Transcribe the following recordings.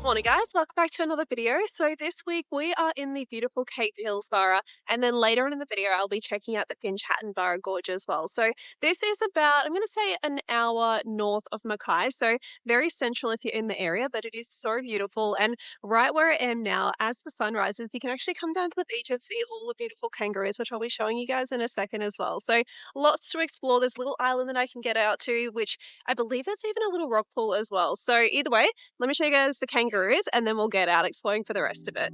Morning guys, welcome back to another video. So this week we are in the beautiful Cape Hillsborough, and then later on in the video I'll be checking out the Finch Hatton Gorge as well. So this is about, I'm going to say, an hour north of Mackay, so very central if you're in the area, but it is so beautiful. And right where I am now, as the sun rises, you can actually come down to the beach and see all the beautiful kangaroos, which I'll be showing you guys in a second as well. So lots to explore. There's a little island that I can get out to, which I believe there's even a little rock pool as well. So either way, let me show you guys the kangaroos and then we'll get out exploring for the rest of it.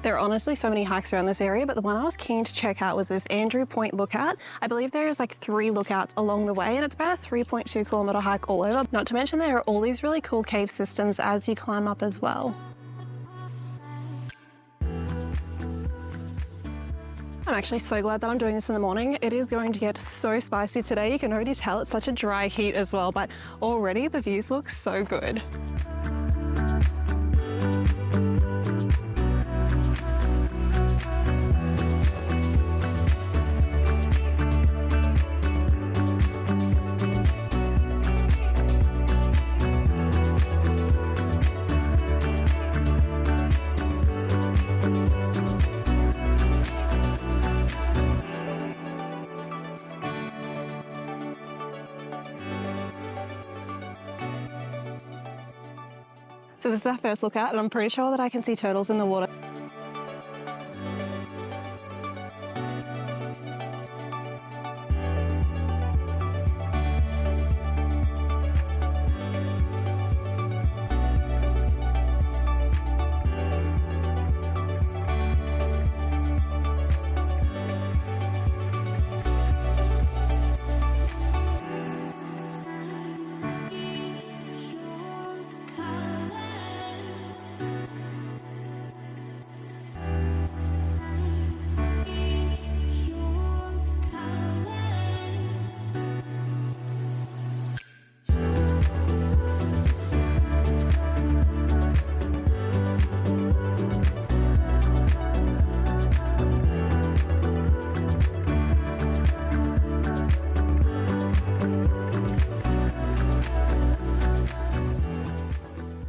There are honestly so many hikes around this area, but the one I was keen to check out was this Andrew Point lookout. I believe there is like 3 lookouts along the way, and it's about a 3.2 kilometre hike all over. Not to mention there are all these really cool cave systems as you climb up as well. I'm actually so glad that I'm doing this in the morning. It is going to get so spicy today. You can already tell it's such a dry heat as well, but already the views look so good. So this is our first lookout, and I'm pretty sure that I can see turtles in the water.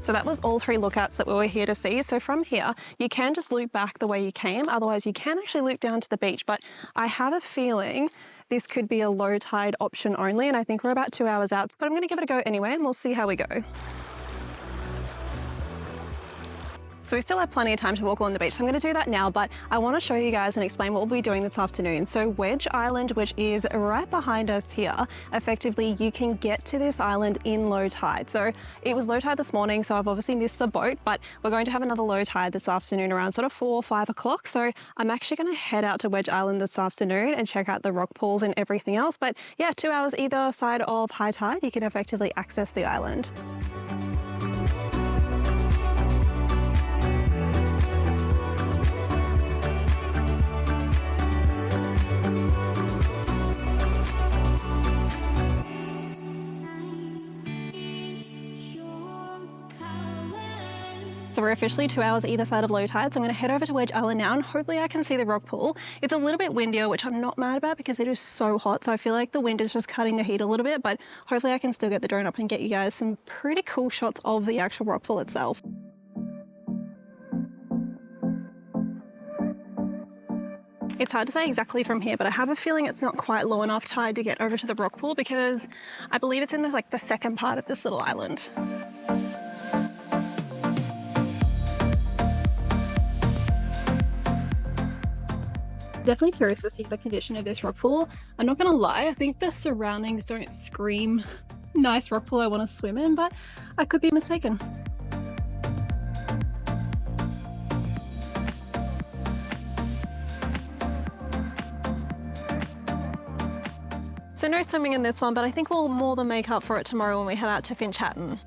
So that was all 3 lookouts that we were here to see. So from here, you can just loop back the way you came. Otherwise, you can actually loop down to the beach. But I have a feeling this could be a low tide option only. And I think we're about 2 hours out. But I'm going to give it a go anyway, and we'll see how we go. So we still have plenty of time to walk along the beach, so I'm going to do that now, but I want to show you guys and explain what we'll be doing this afternoon. So Wedge Island, which is right behind us here, effectively you can get to this island in low tide. So it was low tide this morning, so I've obviously missed the boat, but we're going to have another low tide this afternoon around sort of 4 or 5 o'clock. So I'm actually going to head out to Wedge Island this afternoon and check out the rock pools and everything else. But yeah, 2 hours either side of high tide, you can effectively access the island. So we're officially 2 hours either side of low tide, so I'm going to head over to Wedge Island now and hopefully I can see the rock pool. It's a little bit windier, which I'm not mad about because it is so hot, so I feel like the wind is just cutting the heat a little bit, but hopefully I can still get the drone up and get you guys some pretty cool shots of the actual rock pool itself. It's hard to say exactly from here, but I have a feeling it's not quite low enough tide to get over to the rockpool because I believe it's in this, like, the second part of this little island. Definitely curious to see the condition of this rock pool. I'm not gonna lie, I think the surroundings don't scream nice rock pool I want to swim in, but I could be mistaken. So no swimming in this one, but I think we'll more than make up for it tomorrow when we head out to Finch Hatton.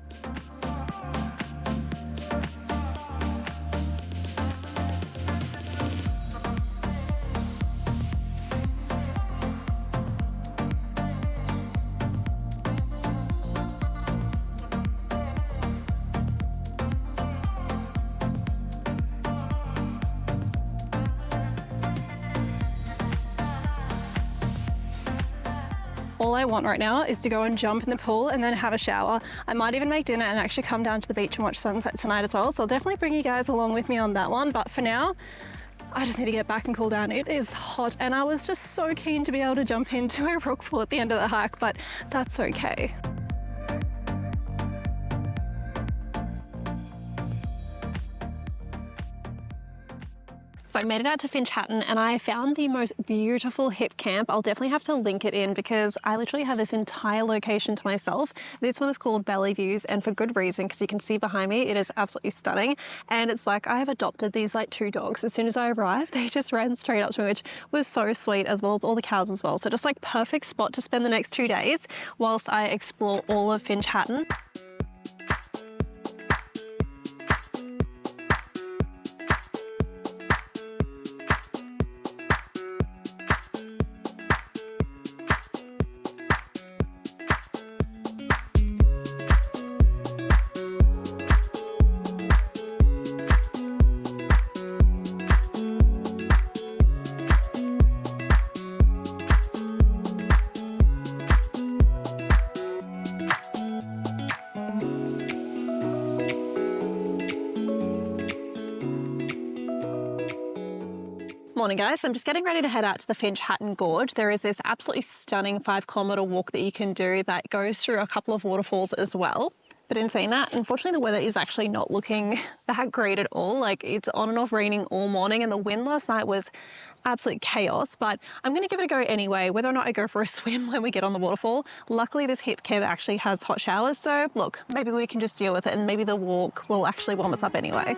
All I want right now is to go and jump in the pool and then have a shower. I might even make dinner and actually come down to the beach and watch sunset tonight as well. So I'll definitely bring you guys along with me on that one. But for now, I just need to get back and cool down. It is hot and I was just so keen to be able to jump into a rock pool at the end of the hike, but that's okay. So I made it out to Finch Hatton and I found the most beautiful hip camp. I'll definitely have to link it in because I literally have this entire location to myself. This one is called Valley Views and for good reason because you can see behind me, it is absolutely stunning. And it's like I have adopted these like 2 dogs. As soon as I arrived, they just ran straight up to me, which was so sweet, as well as all the cows as well. So just like perfect spot to spend the next 2 days whilst I explore all of Finch Hatton. Morning guys, I'm just getting ready to head out to the Finch Hatton Gorge. There is this absolutely stunning 5-kilometre walk that you can do that goes through a couple of waterfalls as well. But in saying that, unfortunately the weather is actually not looking that great at all. Like it's on and off raining all morning and the wind last night was absolute chaos, but I'm going to give it a go anyway, whether or not I go for a swim when we get on the waterfall. Luckily this hip camp actually has hot showers, so look, maybe we can just deal with it and maybe the walk will actually warm us up anyway.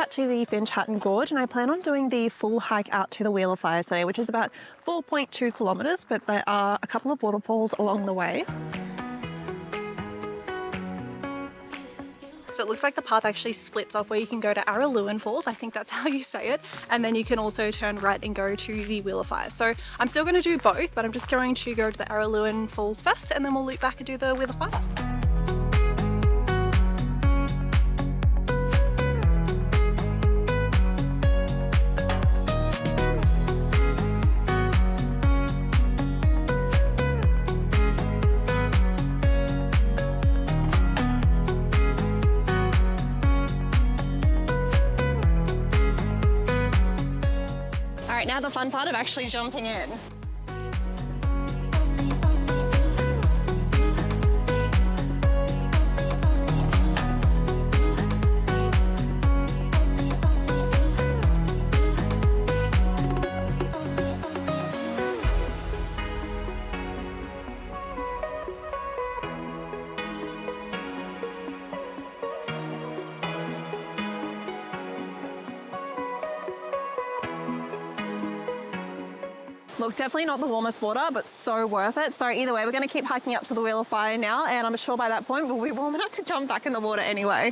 To the Finch Hatton Gorge and I plan on doing the full hike out to the Wheel of Fire today, which is about 4.2 kilometres, but there are a couple of waterfalls along the way. So it looks like the path actually splits off where you can go to Araluen Falls, I think that's how you say it, and then you can also turn right and go to the Wheel of Fire. So I'm still going to do both, but I'm just going to go to the Araluen Falls first and then we'll loop back and do the Wheel of Fire. Now the fun part of actually jumping in. Look, definitely not the warmest water, but so worth it. So either way, we're going to keep hiking up to the Wheel of Fire now, and I'm sure by that point we'll be warm enough to jump back in the water anyway.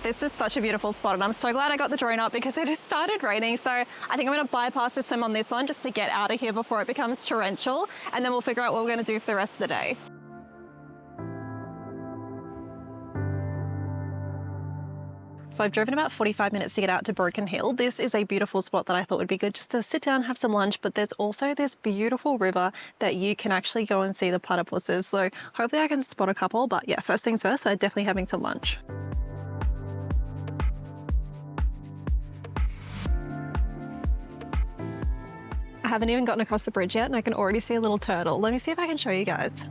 This is such a beautiful spot, and I'm so glad I got the drone up because it has started raining. So I think I'm going to bypass the swim on this one just to get out of here before it becomes torrential, and then we'll figure out what we're going to do for the rest of the day. So I've driven about 45 minutes to get out to Broken Hill. This is a beautiful spot that I thought would be good just to sit down and have some lunch, but there's also this beautiful river that you can actually go and see the platypuses. So hopefully I can spot a couple, but yeah, first things first, we're definitely having some lunch. I haven't even gotten across the bridge yet and I can already see a little turtle. Let me see if I can show you guys.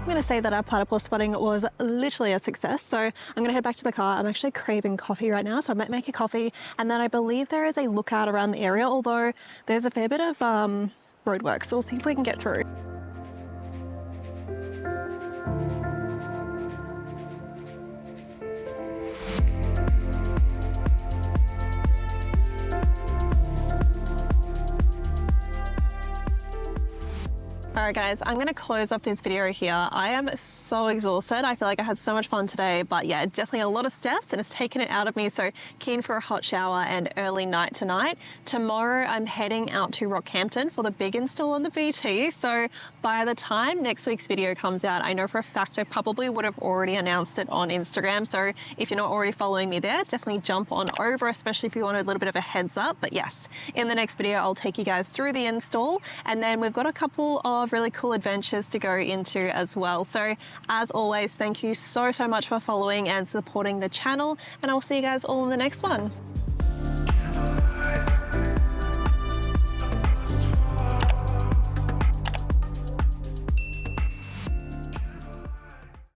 I'm going to say that our platypus spotting was literally a success. So I'm going to head back to the car. I'm actually craving coffee right now, so I might make a coffee. And then I believe there is a lookout around the area, although there's a fair bit of roadwork, so we'll see if we can get through. All right, guys, I'm going to close up this video here. I am so exhausted. I feel like I had so much fun today, but yeah, definitely a lot of steps and it's taken it out of me. So keen for a hot shower and early night tonight. Tomorrow, I'm heading out to Rockhampton for the big install on the BT. So by the time next week's video comes out, I know for a fact I probably would have already announced it on Instagram. So if you're not already following me there, definitely jump on over, especially if you want a little bit of a heads up. But yes, in the next video, I'll take you guys through the install. And then we've got a couple of really cool adventures to go into as well. So as always, thank you so much for following and supporting the channel, and I'll see you guys all in the next one.